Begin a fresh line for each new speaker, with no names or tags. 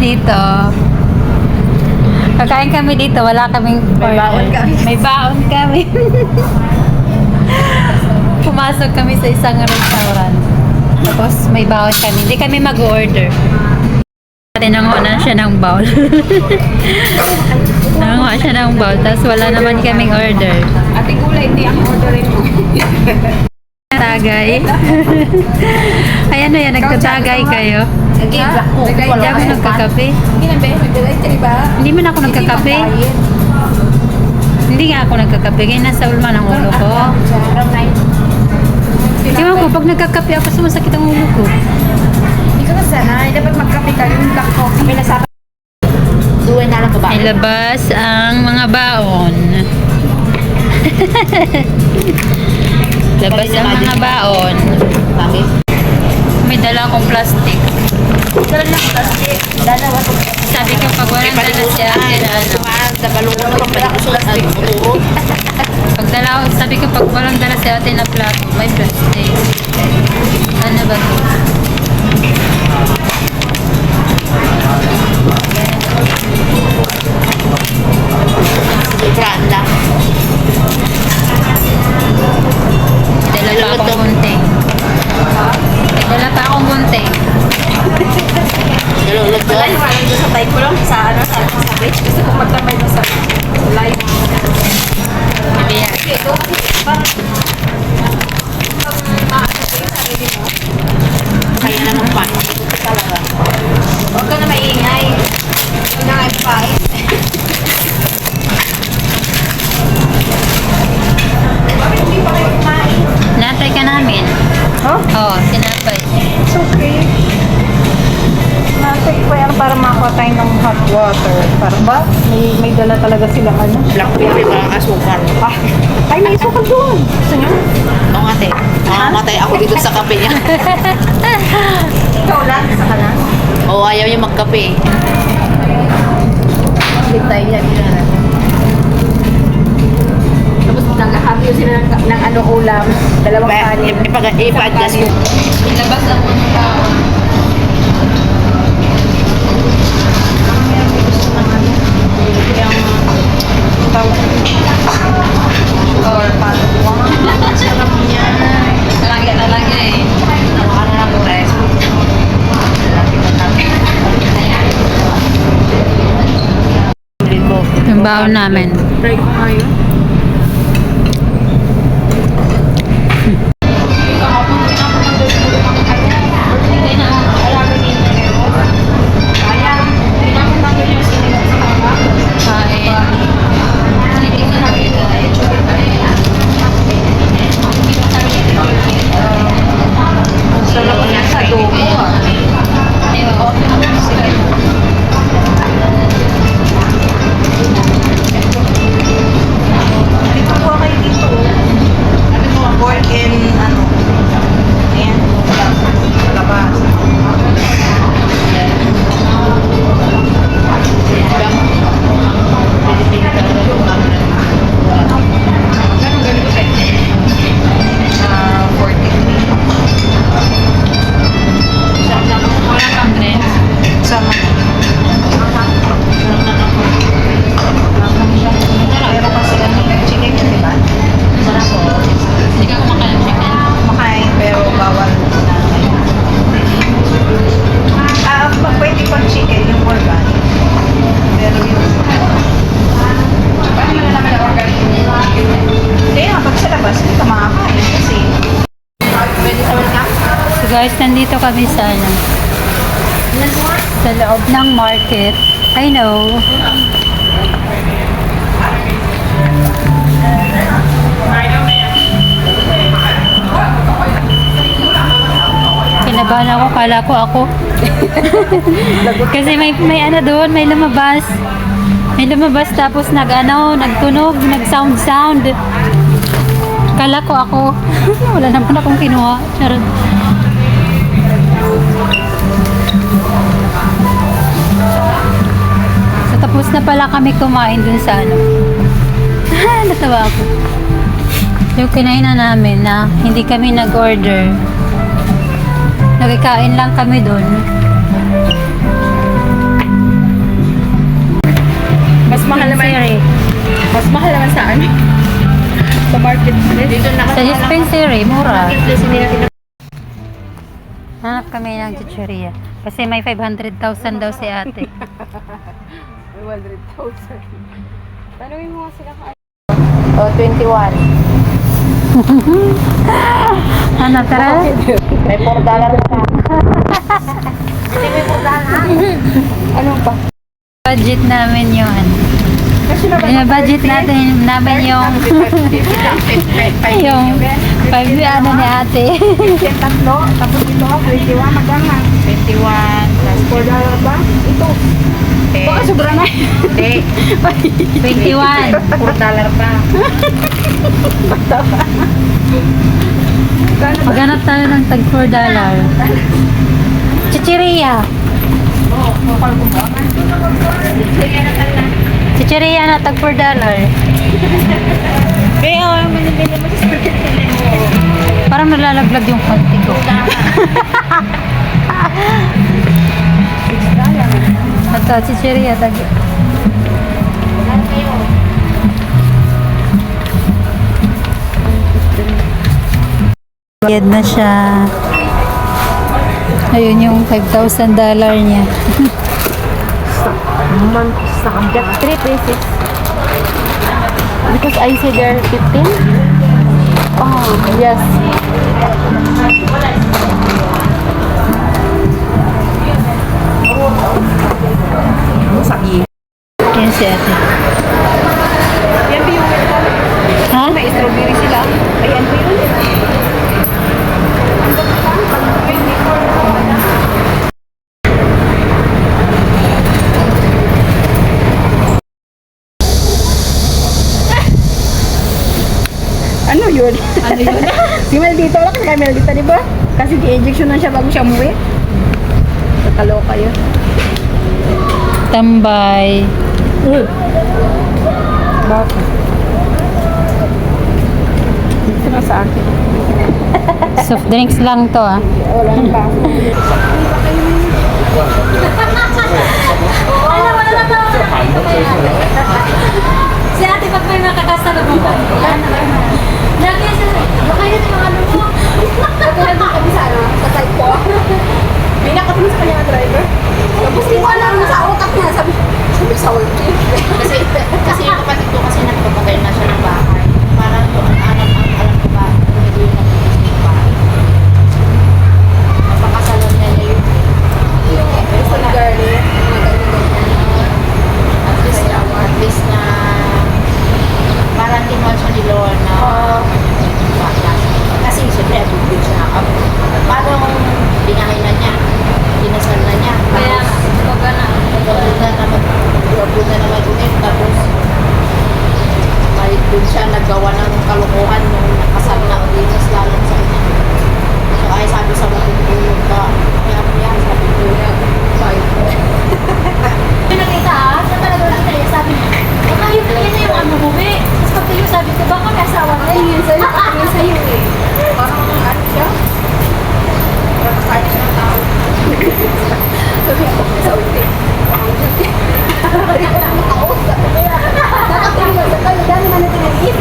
dito. Kakain kami dito, wala kaming
May baon kami.
May baon kami. Pumasok kami sa isang restaurant. Tapos may baon kami. Hindi kami mag-order. Tinangunan siya ng bowl. Nanguha siya ng bowl. Tapos wala naman kaming order.
Ate Gulay, hindi ang orderin mo.
Tagay. Ayan na yan, nagtatagay kayo.
Hindi
Hindi ako nagkakape.
Hindi na, be. Nagdalay ka, diba?
Hindi man ako nagkakape. Hindi nga ako nagkakape. Kaya nasa ulman ang ulo ko. Ewan ko, pag nagkakape ako, sumasakit ang ulo ko.
Hindi ka sanay. Dapat magkape ka. Yung black coffee. May nasabi. Duwe na lang babae.
Ilabas ang mga baon. Labas ang mga baon.
Bakit?
May dala akong plastic.
Dala lang plastic. Dala wato.
Sabi ko pag walang dala si ate na ano.
Sa balungan naman pala ako plastic.
Pag dala, sabi ko pag walang dala si ate na plato, may plastic. Ano ba to?
Brand lang.
Dala pa akong gunting. Dala pa akong gunting.
Nalulog doon? Wala yung doon sa type ko lang. Sa ano, sa page. Gusto ko magtambay doon sa live.
Bibiya.
Ito, parang maano ko yung sarili mo. Kaya naman pa. Ito talaga. Huwag ka na maingay. Huwag na kayo pain. Bakit hindi pa kayo kumain?
Natay ka namin.
Huh?
Oo, sinapay.
It's okay. Nasa ko yan para makakuha tayo ng hot water. Para ba? May dala talaga silang ano?
Blackberry mga asukal.
Ah, ay, may isukal doon. Gusto niyo?
Oo nga, te. Mamamatay ako dito sa kape niya.
Ikaw lang, sa kanan.
Oo, ayaw niya magkape.
Hindi tayo niya ginana. Tapos nag-ahagyo sila ng ano ulam. Dalawang kanin.
Ipa-adjust mo.
Ilabas ang mga baon.
Or patuwang. Sarap niya.
Talaga eh.
Ano lang po, guys? Ulit ko.
Yung baon namin.
Try ko ngayon. Sarap niya sa adobo ah. Dito po kayo dito. Sabi mo, pork and ano. Ayan. Labas. Ganun ganito kayo. 43.
Wala kang dress.
Sama. Pero kasi ano, chicken yun, di ba?
Sarap po.
Hindi ka kumakain ng chicken.
Makain, pero bawal na. Pwede pang chicken, yung organ. Pero yung... Paano mo na naman ang organ yung chicken? Hindi nga, pag sa labas, hindi ka makakain kasi... Pwede sa wala.
So guys, nandito kami sa ano, sa loob ng market. I know. Kinabahan ako, kala ko ako. Kasi may ano doon, may lumabas. May lumabas tapos nagtunog, nag-sound. Kala ko ako. Wala naman akong kinuha. Charot. So, tapos na pala kami kumain dun sa ano. Natawa ako. Yung kinain na namin na hindi kami nag-order. Nagkikain lang kami dun. kami ng chicheria. Kasi may 500,000 daw si ate.
100,000. Tanungin mo nga sila ka. Oh, 21.
Ano, tara?
May $4 pa. Hindi may $4.
Ano pa?
Budget namin yun.
Kasi
Budget namin yung 5 ano ni ate.
yung tatlo, tapos ito, 21, magkano?
21 plus
$4 ba? Ito. Baka sobra na.
Hindi.
21.
$4 pa.
Maghanap tayo ng tag $4. Chicheria. Chicheria na tag $4.
Kaya ang manibili mo sa
Parang nalalaglag yung konti ko. Ito, chicheria tag. Bayad na siya. Ayun yung $5,000 niya.
sa kabjak 3 pesos. Because I said there 15? Oh, yes. Sabi.
Yan si ate.
Yan ba yung
Ha?
may strawberry sila? Ayan ba yun? Ano yun? Ano yun? Si Meldito lang, kay Meldita, di ba? Kasi di-injection na siya bago siya umuwi. Nakaloka yun.
Tambay.
Bakit? Dito na sa akin.
Soft drinks lang to ah.
Wala nang baso.
Si ate pag may makakasalubong. Lagi siya. Baka yun yung ano mo.
Katulad ng kabisa, no? Sa side ko. May nakatingin sa kanya na driver. Tapos di ko alam na sa utak niya. Sabi sa ulti.
Kasi yung kapatid ko kasi nagpapagay na siya ng bahay. Parang alam ko ba, hindi yung nagpapagay ng bahay. Napakasalon niya na yun.
Sa garlic.
At least na parang kinuha siya ni Lord na bata. Kasi siyempre, abubid siya. Parang binahay na niya. Dinasal na niya. Tapos, na naman ulit. Tapos, balik dun siya, naggawa ng kalokohan nung nakasal na ulit na slalom sa kanya. So, ay sabi sa matutulog ka. Kaya, sabi ko, bye.
Pinakita ah, siya talaga nakita sabi niya, baka yun na yung ano mo eh. Tapos pag tayo sabi ko, baka may asawa na yun.
Tingin sa'yo eh. Parang ano siya? Parang kasaya siya ng tao. Sabi ako sa ulti. Nakatingin sa tayo. Dami na natin nag-eat.